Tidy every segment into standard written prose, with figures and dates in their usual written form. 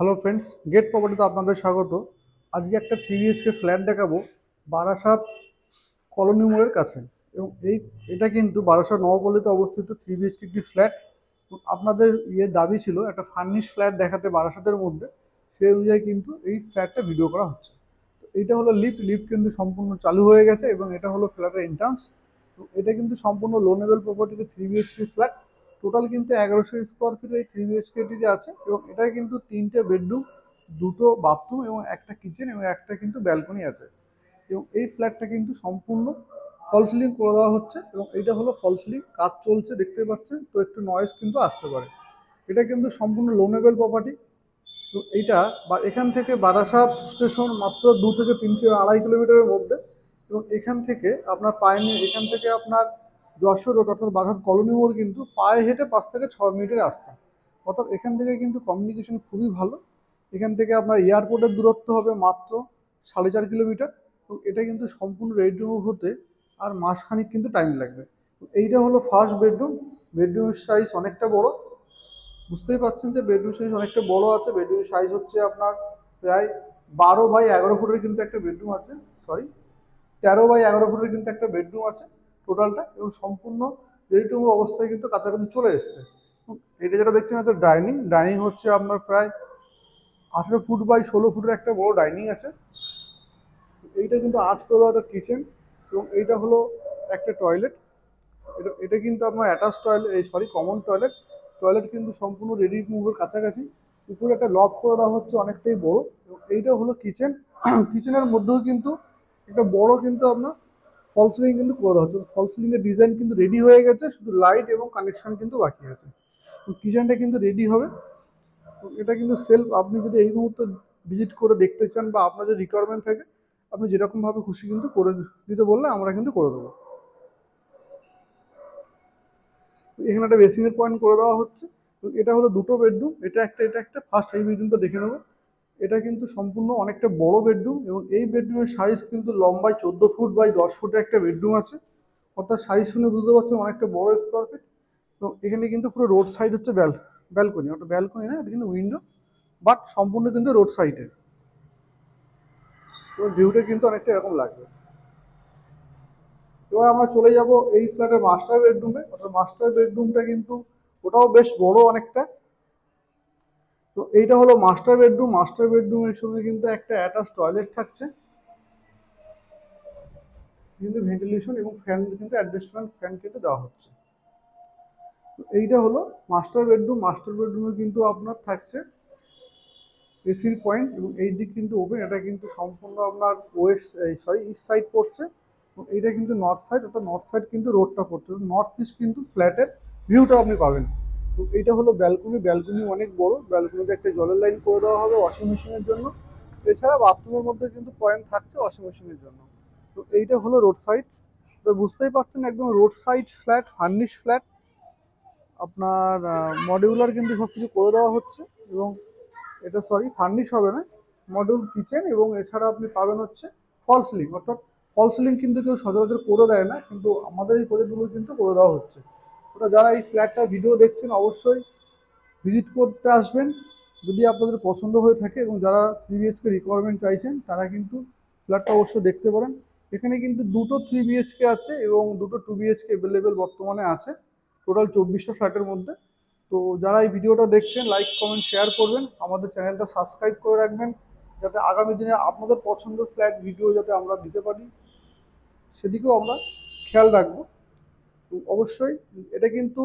Hello friends, gate প্রপার্টিতে আপনাদের স্বাগত। আজকে একটা 3 BHK ফ্ল্যাট দেখাবো বারাসাত কলোনি মোড়ের কাছে। এবং এটা কিন্তু বারাসাত নবপল্লীতে অবস্থিত 3 BHK একটি ফ্ল্যাট। আপনাদের দাবি ছিল একটা ফার্নিশ ফ্ল্যাট দেখাতে বারাসাতের মধ্যে, সেই অনুযায়ী কিন্তু এই ফ্ল্যাটটা ভিডিও করা হচ্ছে। তো এইটা হলো লিফট কিন্তু সম্পূর্ণ চালু হয়ে গেছে এবং এটা হলো ফ্ল্যাটের এন্ট্রান্স। তো এটা কিন্তু সম্পূর্ণ লোনেবল প্রপার্টিতে 3 BHK ফ্ল্যাট। টোটাল কিন্তু 1100 স্কোয়ার ফিটের এই 3 BHK যে আছে, এবং এটা কিন্তু 3টে বেডরুম, 2টো বাথরুম এবং একটা কিচেন এবং একটা কিন্তু ব্যালকনি আছে। এবং এই ফ্ল্যাটটা কিন্তু সম্পূর্ণ ফল সিলিং করে দেওয়া হচ্ছে এবং এটা হলো ফল সিলিং কাজ চলছে, দেখতে পাচ্ছেন। তো একটু নয়েজ কিন্তু আসতে পারে। এটা কিন্তু সম্পূর্ণ লোনেবল প্রপার্টি। তো এইটা বা এখান থেকে বারাসাত স্টেশন মাত্র 2 থেকে 3 থেকে 2.5 কিলোমিটারের মধ্যে। এবং এখান থেকে আপনার পায়ে নিয়ে এখান থেকে আপনার যশোর রোড অর্থাৎ বারাসাত কলোনি মোড় কিন্তু পায়ে হেঁটে 5 থেকে 6 মিনিটের রাস্তা। অর্থাৎ এখান থেকে কিন্তু কমিউনিকেশন খুবই ভালো। এখান থেকে আপনার এয়ারপোর্টের দূরত্ব হবে মাত্র 4.5 কিলোমিটার। এবং এটা কিন্তু সম্পূর্ণ রেডি টু মুভ হতে আর মাসখানিক কিন্তু টাইম লাগবে। এইটা হলো ফার্স্ট বেডরুম। বেডরুমের সাইজ অনেকটা বড়, বুঝতেই পারছেন যে বেডরুম সাইজ অনেকটা বড় আছে। বেডরুম সাইজ হচ্ছে আপনার প্রায় 12 বাই 11 ফুটের কিন্তু একটা বেডরুম আছে, সরি 13 বাই 11 ফুটের কিন্তু একটা বেডরুম আছে টোটালটা। এবং সম্পূর্ণ রেডি টু মুভ অবস্থায় কিন্তু কাছাকাছি চলে এসছে। এটা যেটা দেখছেন হচ্ছে ডাইনিং। ডাইনিং হচ্ছে আপনার প্রায় 18 ফুট বাই 16 ফুটের একটা বড় ডাইনিং আছে। এইটা কিন্তু আজ করে দেওয়া একটা কিচেন। এবং এইটা হলো একটা টয়লেট। এটা এটা কিন্তু আপনার অ্যাটাচ টয়লেট, এই সরি কমন টয়লেট। টয়লেট কিন্তু সম্পূর্ণ রেডি মুভের কাছাকাছি। উপরে একটা লক করে দেওয়া হচ্ছে অনেকটাই বড়। এবং এইটা হলো কিচেন। কিচেনের মধ্যেও কিন্তু একটা বড় কিন্তু আপনার ফল সিলিং কিন্তু করে দেওয়া হচ্ছে। ফল সিলিং এর ডিজাইন কিন্তু রেডি হয়ে গেছে, শুধু লাইট এবং কানেকশন কিন্তু বাকি আছে। কিচেনটা কিন্তু রেডি হবে। তো এটা কিন্তু সেলফ, আপনি যদি এই মুহূর্তে ভিজিট করে দেখতে চান বা আপনার যদি রিকোয়ারমেন্ট থাকে, আপনি যেরকম ভাবে খুশি কিন্তু করে দিতে বললে আমরা কিন্তু করে দেবো। এখানে একটা বেসিং এর পয়েন্ট করে দেওয়া হচ্ছে। তো এটা হলো 2টো বেডরুম, এটা একটা ফার্স্ট এই বেডরুমটা দেখে নেবো। এটা কিন্তু সম্পূর্ণ অনেকটা বড় বেডরুম এবং এই বেডরুমের সাইজ কিন্তু লম্বায় 14 ফুট বাই 10 ফুটের একটা বেডরুম আছে। অর্থাৎ সাইজ শুনে বুঝতে পারছেন অনেকটা বড় স্কোয়ার ফিট। তো এখানে কিন্তু পুরো রোড সাইড হচ্ছে ব্যালকনি, অর্থাৎ ব্যালকনি না, এটা কিন্তু উইন্ডো, বাট সম্পূর্ণ কিন্তু রোড সাইডে। তো ভিউটা কিন্তু অনেকটা এরকম লাগবে। এবার আমরা চলে যাব এই ফ্ল্যাটের মাস্টার বেডরুমে। অর্থাৎ মাস্টার বেডরুমটা কিন্তু ওটাও বেশ বড় অনেকটা। তো এইটা হলো মাস্টার বেডরুম। মাস্টার বেডরুমের সঙ্গে কিন্তু একটা অ্যাটাচ টয়লেট থাকছে, কিন্তু ভেন্টিলেশন এবং ফ্যান কিন্তু অ্যাডজাস্টমেন্ট ফ্যান কিন্তু দেওয়া হচ্ছে। তো এইটা হলো মাস্টার বেডরুম। মাস্টার বেডরুমে কিন্তু আপনার থাকছে এসির পয়েন্ট এবং এই দিক কিন্তু ওপেন। এটা কিন্তু সম্পূর্ণ আপনার ইস্ট সাইড পড়ছে এবং এইটা কিন্তু নর্থ সাইড, অর্থাৎ নর্থ সাইড কিন্তু রোডটা পড়ছে। নর্থ ইস্ট কিন্তু ফ্ল্যাটের ভিউটা আপনি পাবেন। তো এইটা হলো ব্যালকনি। ব্যালকনি অনেক বড়। ব্যালকনিতে একটা জলের লাইন করে দেওয়া হবে ওয়াশিং মেশিনের জন্য। এছাড়া বাথরুমের মধ্যে কিন্তু পয়েন্ট থাকছে ওয়াশিং মেশিনের জন্য। তো এইটা হলো রোড সাইড। তো বুঝতেই পারছেন একদম road side flat, furnish flat. আপনার মডিউলার কিন্তু সব কিছু করে দেওয়া হচ্ছে। এবং এটা সরি ফার্নিশ হবে না, মডিউল কিচেন। এবং এছাড়া আপনি পাবেন হচ্ছে ফল সিলিং। অর্থাৎ ফল সিলিং কিন্তু কেউ সচরাচর করে দেয় না, কিন্তু আমাদের এই প্রজেক্টগুলো কিন্তু করে দেওয়া হচ্ছে। ওটা যারা এই ফ্ল্যাটটা ভিডিও দেখছেন অবশ্যই ভিজিট করতে আসবেন যদি আপনাদের পছন্দ হয়ে থাকে। এবং যারা 3 BHK রিকোয়ারমেন্ট চাইছেন তারা কিন্তু ফ্ল্যাটটা অবশ্যই দেখতে পারেন। এখানে কিন্তু 2টো 3 BHK আছে এবং 2টো 2 BHK অ্যাভেলেবেল বর্তমানে আছে টোটাল 24টা ফ্ল্যাটের মধ্যে। তো যারা এই ভিডিওটা দেখছেন লাইক কমেন্ট শেয়ার করবেন, আমাদের চ্যানেলটা সাবস্ক্রাইব করে রাখবেন, যাতে আগামী দিনে আপনাদের পছন্দের ফ্ল্যাট ভিডিও যাতে আমরা দিতে পারি সেদিকেও আমরা খেয়াল রাখবো। তো অবশ্যই এটা কিন্তু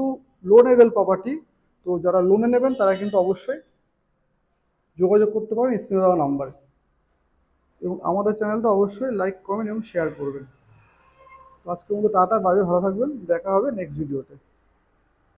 লোনেবল প্রপার্টি। তো যারা লোনে নেবেন তারা কিন্তু অবশ্যই যোগাযোগ করতে পারেন স্ক্রিনে দেওয়া নাম্বারে। এবং আমাদের চ্যানেলটা অবশ্যই লাইক কমেন্ট এবং শেয়ার করবেন। তো আজকের মতো টাটা, বাইরে ভালো থাকবেন, দেখা হবে নেক্সট ভিডিওতে।